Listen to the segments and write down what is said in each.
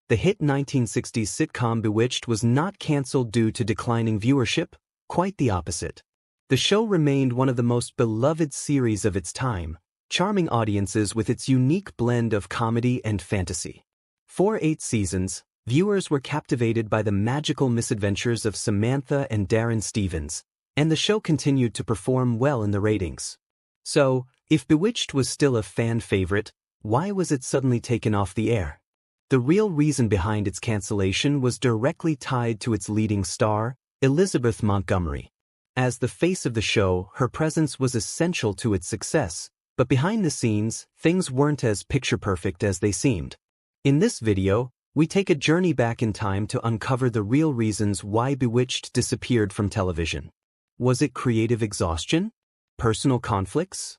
The hit 1960s sitcom Bewitched was not cancelled due to declining viewership, quite the opposite. The show remained one of the most beloved series of its time, charming audiences with its unique blend of comedy and fantasy. For 8 seasons, viewers were captivated by the magical misadventures of Samantha and Darren Stephens, and the show continued to perform well in the ratings. So, if Bewitched was still a fan favorite, why was it suddenly taken off the air? The real reason behind its cancellation was directly tied to its leading star, Elizabeth Montgomery. As the face of the show, her presence was essential to its success, but behind the scenes, things weren't as picture-perfect as they seemed. In this video, we take a journey back in time to uncover the real reasons why Bewitched disappeared from television. Was it creative exhaustion? Personal conflicts?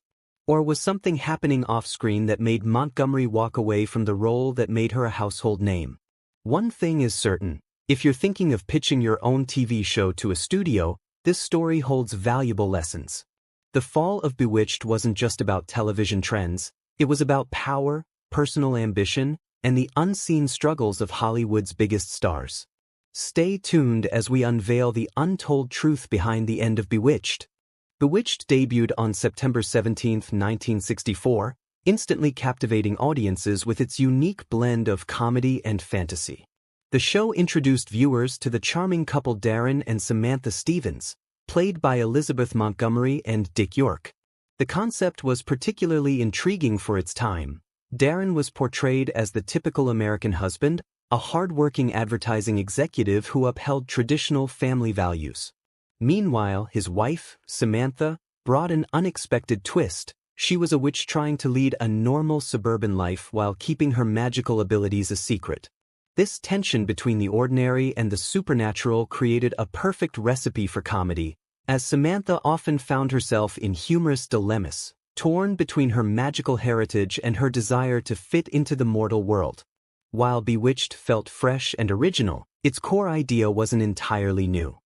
Or was something happening off-screen that made Montgomery walk away from the role that made her a household name? One thing is certain, if you're thinking of pitching your own TV show to a studio, this story holds valuable lessons. The fall of Bewitched wasn't just about television trends, it was about power, personal ambition, and the unseen struggles of Hollywood's biggest stars. Stay tuned as we unveil the untold truth behind the end of Bewitched. Bewitched debuted on September 17, 1964, instantly captivating audiences with its unique blend of comedy and fantasy. The show introduced viewers to the charming couple Darren and Samantha Stephens, played by Elizabeth Montgomery and Dick York. The concept was particularly intriguing for its time. Darren was portrayed as the typical American husband, a hard-working advertising executive who upheld traditional family values. Meanwhile, his wife, Samantha, brought an unexpected twist. She was a witch trying to lead a normal suburban life while keeping her magical abilities a secret. This tension between the ordinary and the supernatural created a perfect recipe for comedy, as Samantha often found herself in humorous dilemmas, torn between her magical heritage and her desire to fit into the mortal world. While Bewitched felt fresh and original, its core idea wasn't entirely new.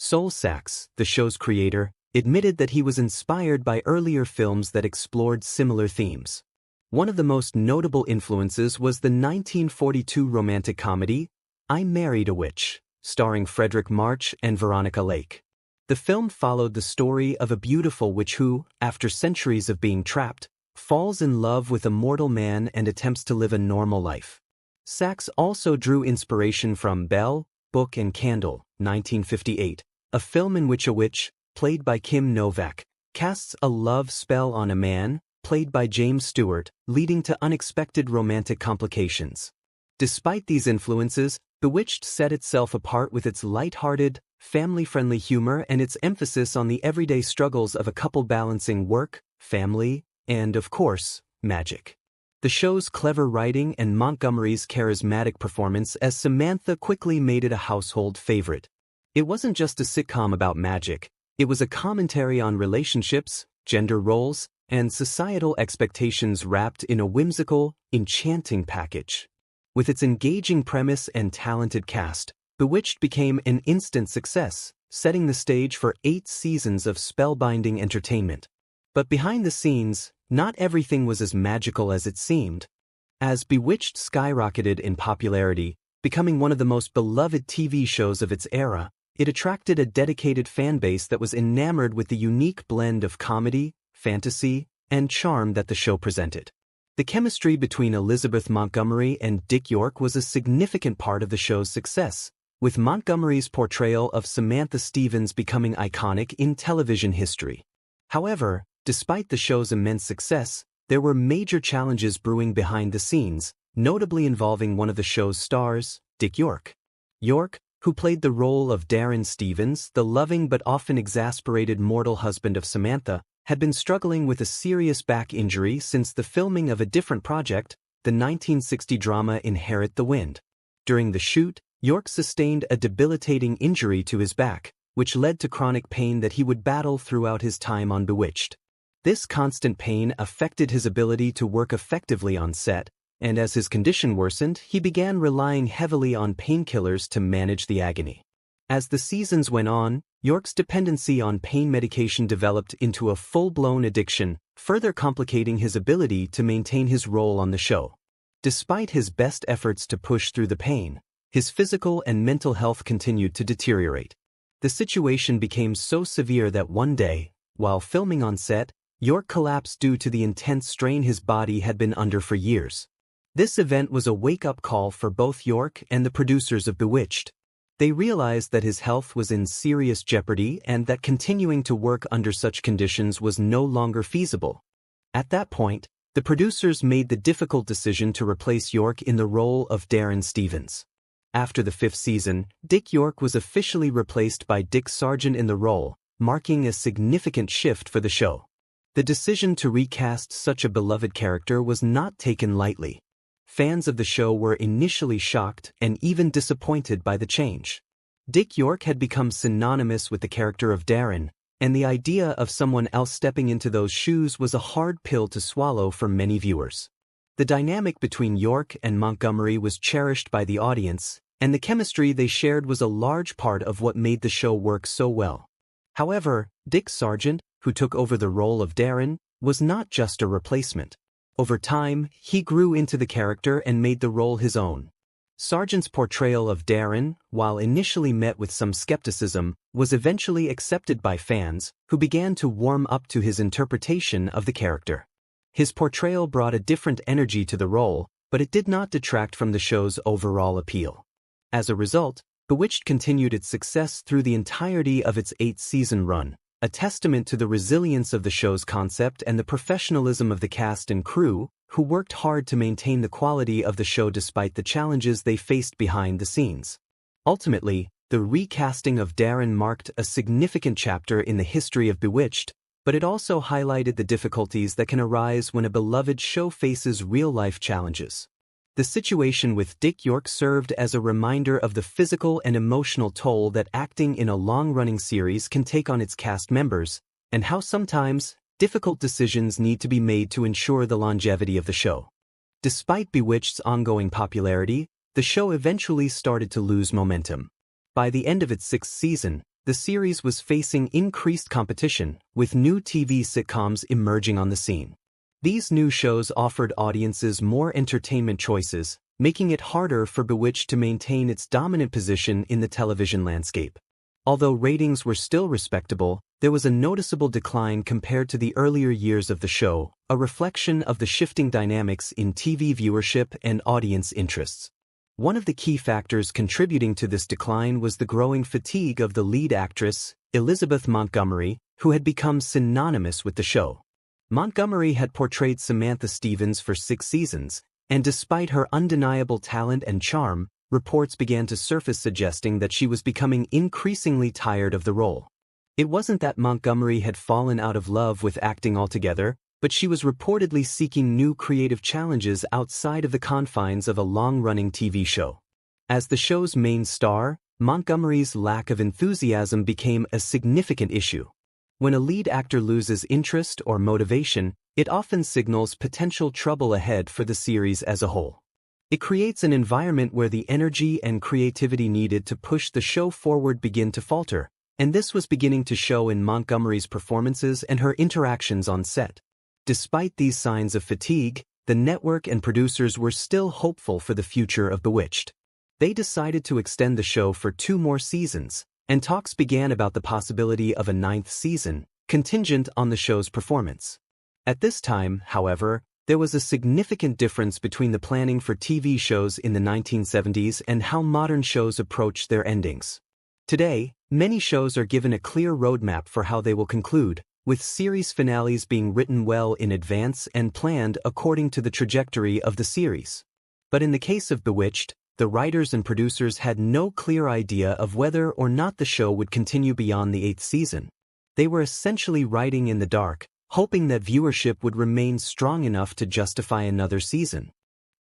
Sol Sachs, the show's creator, admitted that he was inspired by earlier films that explored similar themes. One of the most notable influences was the 1942 romantic comedy, I Married a Witch, starring Frederick March and Veronica Lake. The film followed the story of a beautiful witch who, after centuries of being trapped, falls in love with a mortal man and attempts to live a normal life. Sachs also drew inspiration from Bell, Book and Candle, 1958, a film in which a witch, played by Kim Novak, casts a love spell on a man, played by James Stewart, leading to unexpected romantic complications. Despite these influences, Bewitched set itself apart with its light-hearted, family-friendly humor and its emphasis on the everyday struggles of a couple balancing work, family, and, of course, magic. The show's clever writing and Montgomery's charismatic performance as Samantha quickly made it a household favorite. It wasn't just a sitcom about magic, it was a commentary on relationships, gender roles, and societal expectations wrapped in a whimsical, enchanting package. With its engaging premise and talented cast, Bewitched became an instant success, setting the stage for 8 seasons of spellbinding entertainment. But behind the scenes, not everything was as magical as it seemed. As Bewitched skyrocketed in popularity, becoming one of the most beloved TV shows of its era, it attracted a dedicated fan base that was enamored with the unique blend of comedy, fantasy, and charm that the show presented. The chemistry between Elizabeth Montgomery and Dick York was a significant part of the show's success, with Montgomery's portrayal of Samantha Stephens becoming iconic in television history. However, despite the show's immense success, there were major challenges brewing behind the scenes, notably involving one of the show's stars, Dick York. York, who played the role of Darren Stephens, the loving but often exasperated mortal husband of Samantha, had been struggling with a serious back injury since the filming of a different project, the 1960 drama Inherit the Wind. During the shoot, York sustained a debilitating injury to his back, which led to chronic pain that he would battle throughout his time on Bewitched. This constant pain affected his ability to work effectively on set, and as his condition worsened, he began relying heavily on painkillers to manage the agony. As the seasons went on, York's dependency on pain medication developed into a full-blown addiction, further complicating his ability to maintain his role on the show. Despite his best efforts to push through the pain, his physical and mental health continued to deteriorate. The situation became so severe that one day, while filming on set, York collapsed due to the intense strain his body had been under for years. This event was a wake-up call for both York and the producers of Bewitched. They realized that his health was in serious jeopardy and that continuing to work under such conditions was no longer feasible. At that point, the producers made the difficult decision to replace York in the role of Darren Stevens. After the 5th season, Dick York was officially replaced by Dick Sargent in the role, marking a significant shift for the show. The decision to recast such a beloved character was not taken lightly. Fans of the show were initially shocked and even disappointed by the change. Dick York had become synonymous with the character of Darren, and the idea of someone else stepping into those shoes was a hard pill to swallow for many viewers. The dynamic between York and Montgomery was cherished by the audience, and the chemistry they shared was a large part of what made the show work so well. However, Dick Sargent, who took over the role of Darren, was not just a replacement. Over time, he grew into the character and made the role his own. Sargent's portrayal of Darren, while initially met with some skepticism, was eventually accepted by fans, who began to warm up to his interpretation of the character. His portrayal brought a different energy to the role, but it did not detract from the show's overall appeal. As a result, Bewitched continued its success through the entirety of its 8-season run, a testament to the resilience of the show's concept and the professionalism of the cast and crew, who worked hard to maintain the quality of the show despite the challenges they faced behind the scenes. Ultimately, the recasting of Darren marked a significant chapter in the history of Bewitched, but it also highlighted the difficulties that can arise when a beloved show faces real-life challenges. The situation with Dick York served as a reminder of the physical and emotional toll that acting in a long-running series can take on its cast members, and how sometimes difficult decisions need to be made to ensure the longevity of the show. Despite Bewitched's ongoing popularity, the show eventually started to lose momentum. By the end of its 6th season, the series was facing increased competition, with new TV sitcoms emerging on the scene. These new shows offered audiences more entertainment choices, making it harder for Bewitched to maintain its dominant position in the television landscape. Although ratings were still respectable, there was a noticeable decline compared to the earlier years of the show, a reflection of the shifting dynamics in TV viewership and audience interests. One of the key factors contributing to this decline was the growing fatigue of the lead actress, Elizabeth Montgomery, who had become synonymous with the show. Montgomery had portrayed Samantha Stephens for 6 seasons, and despite her undeniable talent and charm, reports began to surface suggesting that she was becoming increasingly tired of the role. It wasn't that Montgomery had fallen out of love with acting altogether, but she was reportedly seeking new creative challenges outside of the confines of a long-running TV show. As the show's main star, Montgomery's lack of enthusiasm became a significant issue. When a lead actor loses interest or motivation, it often signals potential trouble ahead for the series as a whole. It creates an environment where the energy and creativity needed to push the show forward begin to falter, and this was beginning to show in Montgomery's performances and her interactions on set. Despite these signs of fatigue, the network and producers were still hopeful for the future of Bewitched. They decided to extend the show for 2 more seasons, and talks began about the possibility of a 9th season, contingent on the show's performance. At this time, however, there was a significant difference between the planning for TV shows in the 1970s and how modern shows approach their endings. Today, many shows are given a clear roadmap for how they will conclude, with series finales being written well in advance and planned according to the trajectory of the series. But in the case of Bewitched, the writers and producers had no clear idea of whether or not the show would continue beyond the 8th season. They were essentially writing in the dark, hoping that viewership would remain strong enough to justify another season.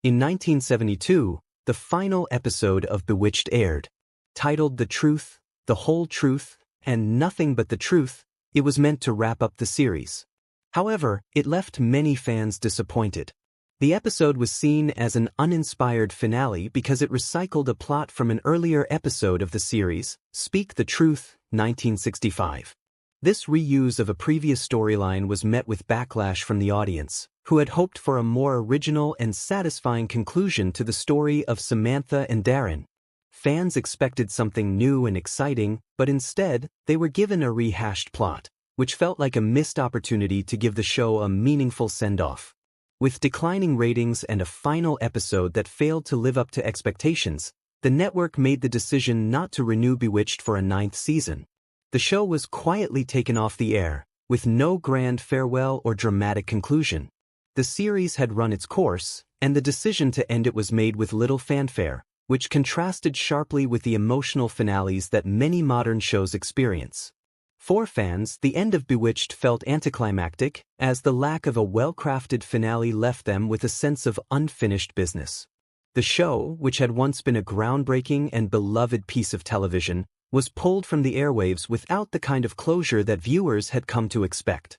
In 1972, the final episode of Bewitched aired. Titled The Truth, The Whole Truth, and Nothing But the Truth, it was meant to wrap up the series. However, it left many fans disappointed. The episode was seen as an uninspired finale because it recycled a plot from an earlier episode of the series, Speak the Truth, 1965. This reuse of a previous storyline was met with backlash from the audience, who had hoped for a more original and satisfying conclusion to the story of Samantha and Darren. Fans expected something new and exciting, but instead, they were given a rehashed plot, which felt like a missed opportunity to give the show a meaningful send-off. With declining ratings and a final episode that failed to live up to expectations, the network made the decision not to renew Bewitched for a 9th season. The show was quietly taken off the air, with no grand farewell or dramatic conclusion. The series had run its course, and the decision to end it was made with little fanfare, which contrasted sharply with the emotional finales that many modern shows experience. For fans, the end of Bewitched felt anticlimactic, as the lack of a well-crafted finale left them with a sense of unfinished business. The show, which had once been a groundbreaking and beloved piece of television, was pulled from the airwaves without the kind of closure that viewers had come to expect.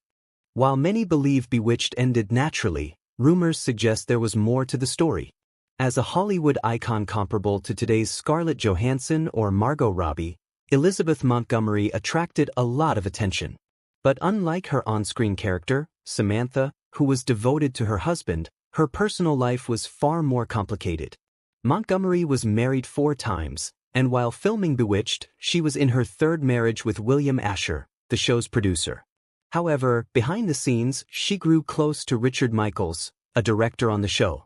While many believe Bewitched ended naturally, rumors suggest there was more to the story. As a Hollywood icon comparable to today's Scarlett Johansson or Margot Robbie, Elizabeth Montgomery attracted a lot of attention. But unlike her on-screen character, Samantha, who was devoted to her husband, her personal life was far more complicated. Montgomery was married 4 times, and while filming Bewitched, she was in her 3rd marriage with William Asher, the show's producer. However, behind the scenes, she grew close to Richard Michaels, a director on the show.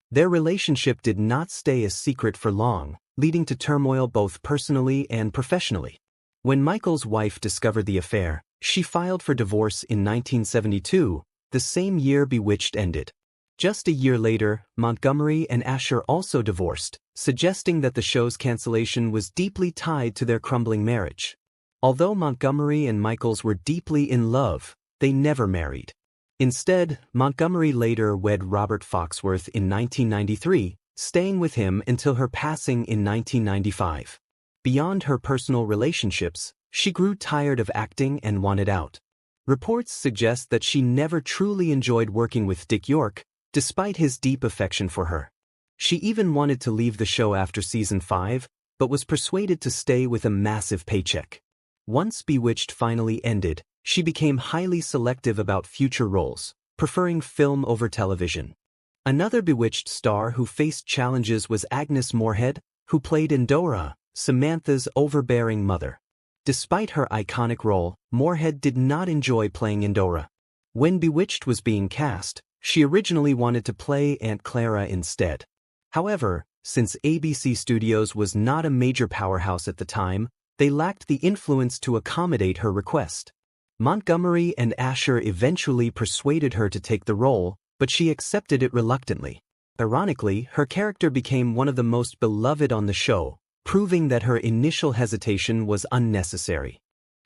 Their relationship did not stay a secret for long, leading to turmoil both personally and professionally. When Michaels' wife discovered the affair, she filed for divorce in 1972, the same year Bewitched ended. Just a year later, Montgomery and Asher also divorced, suggesting that the show's cancellation was deeply tied to their crumbling marriage. Although Montgomery and Michaels were deeply in love, they never married. Instead, Montgomery later wed Robert Foxworth in 1993, staying with him until her passing in 1995. Beyond her personal relationships, she grew tired of acting and wanted out. Reports suggest that she never truly enjoyed working with Dick York, despite his deep affection for her. She even wanted to leave the show after season 5, but was persuaded to stay with a massive paycheck. Once Bewitched finally ended, she became highly selective about future roles, preferring film over television. Another Bewitched star who faced challenges was Agnes Moorehead, who played Endora, Samantha's overbearing mother. Despite her iconic role, Moorehead did not enjoy playing Endora. When Bewitched was being cast, she originally wanted to play Aunt Clara instead. However, since ABC Studios was not a major powerhouse at the time, they lacked the influence to accommodate her request. Montgomery and Asher eventually persuaded her to take the role, but she accepted it reluctantly. Ironically, her character became one of the most beloved on the show, proving that her initial hesitation was unnecessary.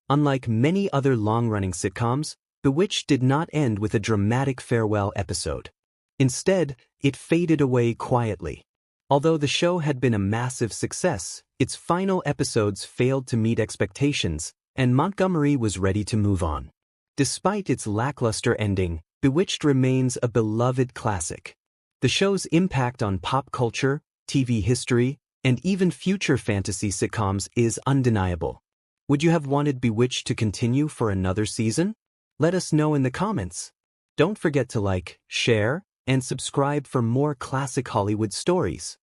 Unlike many other long-running sitcoms, Bewitched did not end with a dramatic farewell episode. Instead, it faded away quietly. Although the show had been a massive success, its final episodes failed to meet expectations, and Montgomery was ready to move on. Despite its lackluster ending, Bewitched remains a beloved classic. The show's impact on pop culture, TV history, and even future fantasy sitcoms is undeniable. Would you have wanted Bewitched to continue for another season? Let us know in the comments. Don't forget to like, share, and subscribe for more classic Hollywood stories.